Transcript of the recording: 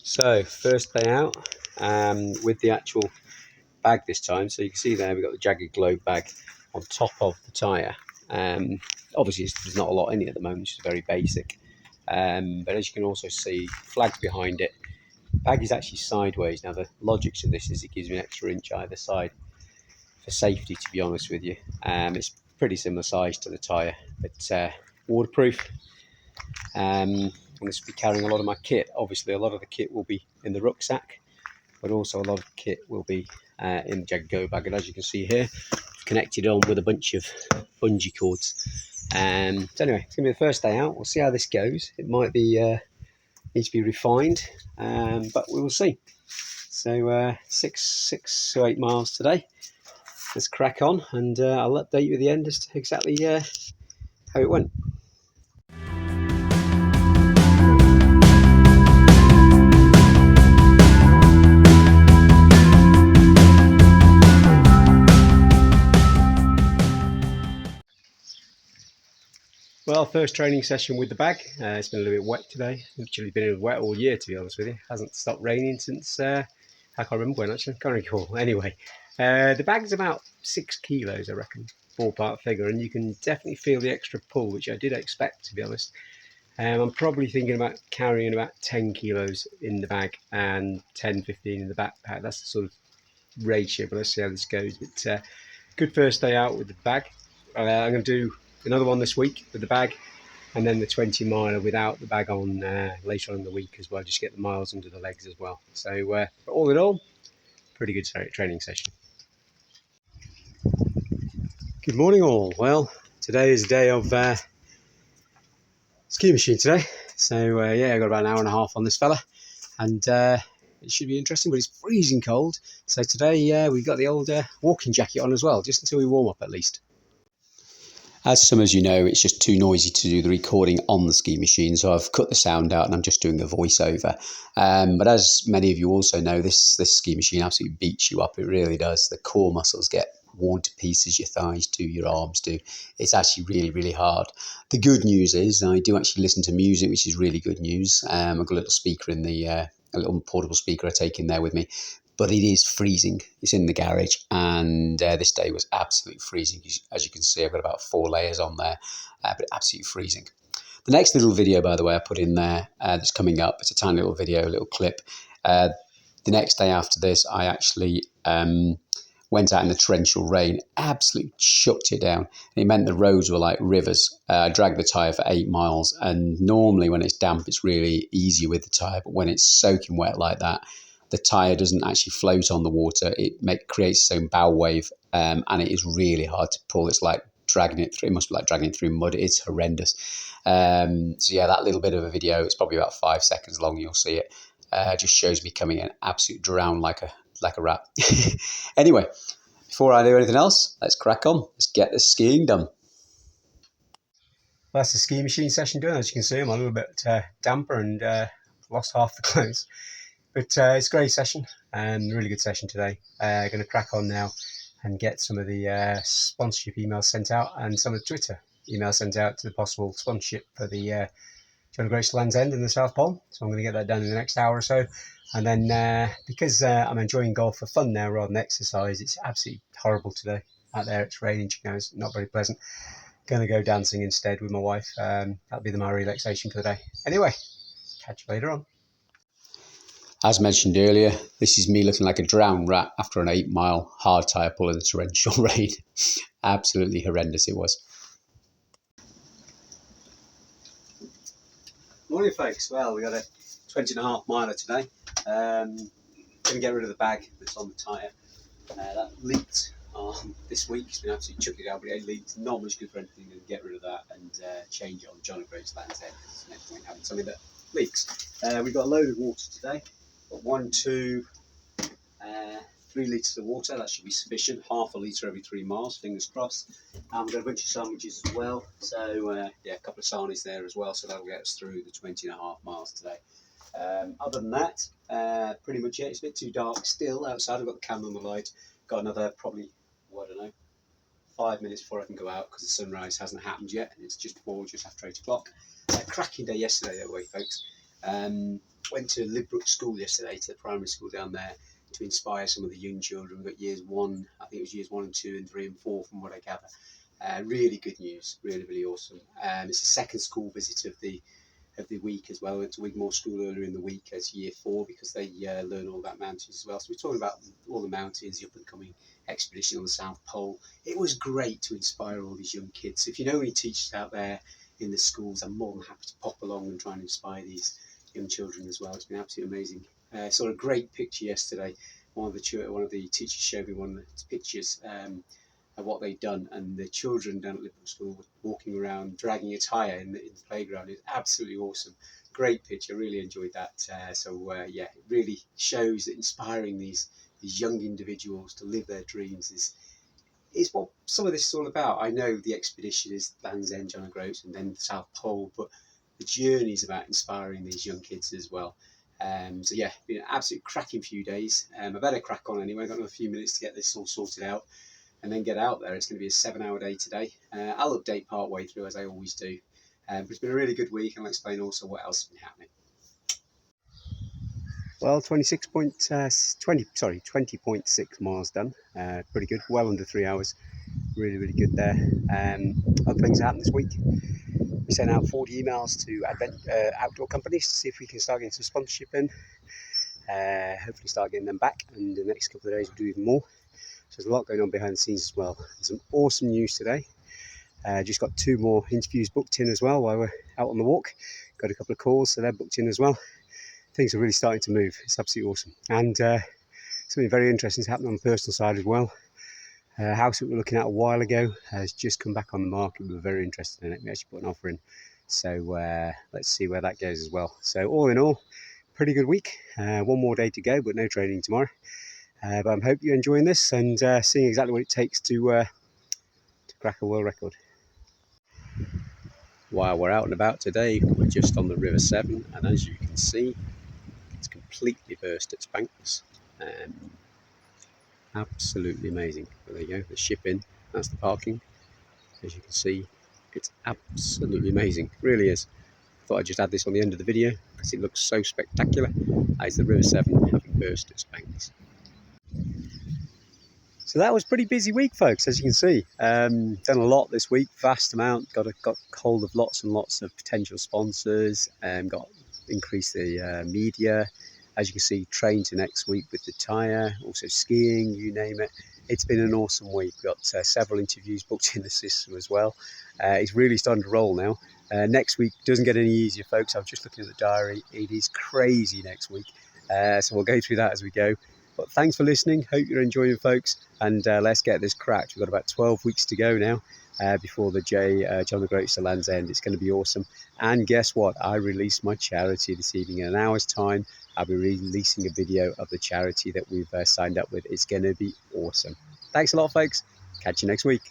So first day out with the actual bag this time. So you can see there we've got the Jagged Globe bag on top of the tyre. Obviously there's not a lot in it at the moment, it's just very basic. But as you can also see, flags behind it. Bag is actually sideways. Now the logic to this is it gives me an extra inch either side for safety, to be honest with you. It's pretty similar size to the tyre, but waterproof. I'm going to be carrying a lot of my kit. Obviously a lot of the kit will be in the rucksack, but also a lot of the kit will be in the Jagged Globe bag. And as you can see here, I've connected on with a bunch of bungee cords. So anyway, it's going to be the first day out. We'll see how this goes. It might be need to be refined, but we will see. So 6 to 8 miles today. Let's crack on, and I'll update you at the end as to exactly how it went. Well, first training session with the bag. It's been a little bit wet today. Actually been wet all year, to be honest with you. Hasn't stopped raining since, I can't remember when actually, can't recall. Anyway, the bag's about 6 kilos, I reckon, ballpark figure, and you can definitely feel the extra pull, which I did expect, to be honest. I'm probably thinking about carrying about 10 kilos in the bag and 10, 15 in the backpack. That's the sort of ratio, but let's see how this goes. But good first day out with the bag. I'm going to do another one this week with the bag, and then the 20 miler without the bag on later on in the week as well, just get the miles under the legs as well. So all in all, pretty good training session. Good morning all. Well, today is a day of ski machine today, so yeah, I got about an hour and a half on this fella, and it should be interesting, but it's freezing cold. So today we've got the old walking jacket on as well, just until we warm up at least. As some of you know, it's just too noisy to do the recording on the ski machine, so I've cut the sound out and I'm just doing a voiceover. But as many of you also know, this ski machine absolutely beats you up. It really does. The core muscles get worn to pieces, your thighs do, your arms do. It's actually really, really hard. The good news is I do actually listen to music, which is really good news. I've got a little speaker in the, a little portable speaker I take in there with me. But it is freezing. It's in the garage, and this day was absolutely freezing. As you can see, I've got about 4 layers on there, but absolutely freezing. The next little video, by the way, I put in there that's coming up. It's a tiny little video, a little clip. The next day after this, I actually went out in the torrential rain, absolutely chucked it down. It meant the roads were like rivers. I dragged the tyre for 8 miles, and normally when it's damp, it's really easy with the tyre, but when it's soaking wet like that, the tyre doesn't actually float on the water. It creates its own bow wave, and it is really hard to pull. It's like dragging it through. It must be like dragging it through mud. It's horrendous. So yeah, that little bit of a video, it's probably about 5 seconds long. You'll see it. Just shows me coming in absolute drown like a rat. Anyway, before I do anything else, let's crack on. Let's get this skiing done. Well, that's the ski machine session done. As you can see, I'm a little bit damper and lost half the clothes. But it's a great session, and really good session today. Going to crack on now and get some of the sponsorship emails sent out, and some of the Twitter emails sent out to the possible sponsorship for the John Groats Land's End in the South Pole. So I'm going to get that done in the next hour or so. And then because I'm enjoying golf for fun now rather than exercise, it's absolutely horrible today out there. It's raining, it's not very pleasant. Going to go dancing instead with my wife. That'll be my relaxation for the day. Anyway, catch you later on. As mentioned earlier, this is me looking like a drowned rat after an 8-mile hard tyre pull in the torrential rain. Absolutely horrendous it was. Morning folks. Well, we got a 20.5 miler today. Going to get rid of the bag that's on the tyre. That leaked this week. It's been absolutely chucking it out, but it leaked. Not much good for anything. Going to get rid of that and change it on John Groats Land's End. There's no point having something that leaks. We've got a load of water today. Got 1, 2, 3 litres of water. That should be sufficient. Half a litre every 3 miles, fingers crossed. And we've got a bunch of sandwiches as well. So yeah, a couple of sarnies there as well. So that'll get us through the 20.5 miles today. Other than that, pretty much it. It's a bit too dark still outside. I've got the camera on the light. Got another probably, I don't know, 5 minutes before I can go out because the sunrise hasn't happened yet. It's just after 8 o'clock. Cracking day yesterday that way, folks. Went to Lidbrook School yesterday, to the primary school down there, to inspire some of the young children. We've got years 1, I think it was years 1 and 2 and 3 and 4 from what I gather. Really good news, really awesome. It's the second school visit of the week as well. I went to Wigmore School earlier in the week as year 4 because they learn all about mountains as well. So we're talking about all the mountains, the up and coming expedition on the South Pole. It was great to inspire all these young kids. If you know any teachers out there in the schools, I'm more than happy to pop along and try and inspire these young children as well. It's been absolutely amazing. Saw a great picture yesterday. One of the teachers showed me one of the pictures of what they'd done, and the children down at Liverpool School were walking around dragging a tyre in the playground. It's absolutely awesome. Great picture, really enjoyed that. Yeah, it really shows that inspiring these young individuals to live their dreams is what some of this is all about. I know the expedition is Land's End, John and Groats, and then the South Pole, but the journey is about inspiring these young kids as well. So yeah, been an absolute cracking few days. I better crack on anyway. I've got another few minutes to get this all sorted out and then get out there. It's going to be a 7-hour day today. I'll update part way through as I always do. But it's been a really good week, and I'll explain also what else has been happening. Well, 20.6 miles done. Pretty good, well under 3 hours. Really good there. Other things happened this week. We sent out 40 emails to outdoor companies to see if we can start getting some sponsorship in. Hopefully start getting them back, and the next couple of days we'll do even more. So there's a lot going on behind the scenes as well. There's some awesome news today. Just got 2 more interviews booked in as well while we're out on the walk. Got a couple of calls, so they're booked in as well. Things are really starting to move. It's absolutely awesome. And something very interesting is happening on the personal side as well. A house that we were looking at a while ago has just come back on the market. We were very interested in it. We actually put an offer in. So let's see where that goes as well. So all in all, pretty good week. 1 more day to go, but no training tomorrow. But I hope you're enjoying this and seeing exactly what it takes to crack a world record. While we're out and about today, we're just on the River Severn, and as you can see, it's completely burst its banks. Absolutely amazing. But there you go, the shipping, that's the parking. As you can see, it's absolutely amazing, it really is. I thought I'd just add this on the end of the video because it looks so spectacular. That is the River Severn having burst its banks. So that was a pretty busy week, folks, as you can see. Done a lot this week, vast amount. Got hold of lots and lots of potential sponsors, got increased the media. As you can see, train to next week with the tyre, also skiing, you name it. It's been an awesome week. We've got several interviews booked in the system as well. It's really starting to roll now. Next week doesn't get any easier, folks. I'm just looking at the diary. It is crazy next week. So we'll go through that as we go. But thanks for listening. Hope you're enjoying it, folks. And let's get this cracked. We've got about 12 weeks to go now before the John the Groats to Land's End. It's going to be awesome. And guess what? I released my charity this evening. In an hour's time, I'll be releasing a video of the charity that we've signed up with. It's going to be awesome. Thanks a lot, folks. Catch you next week.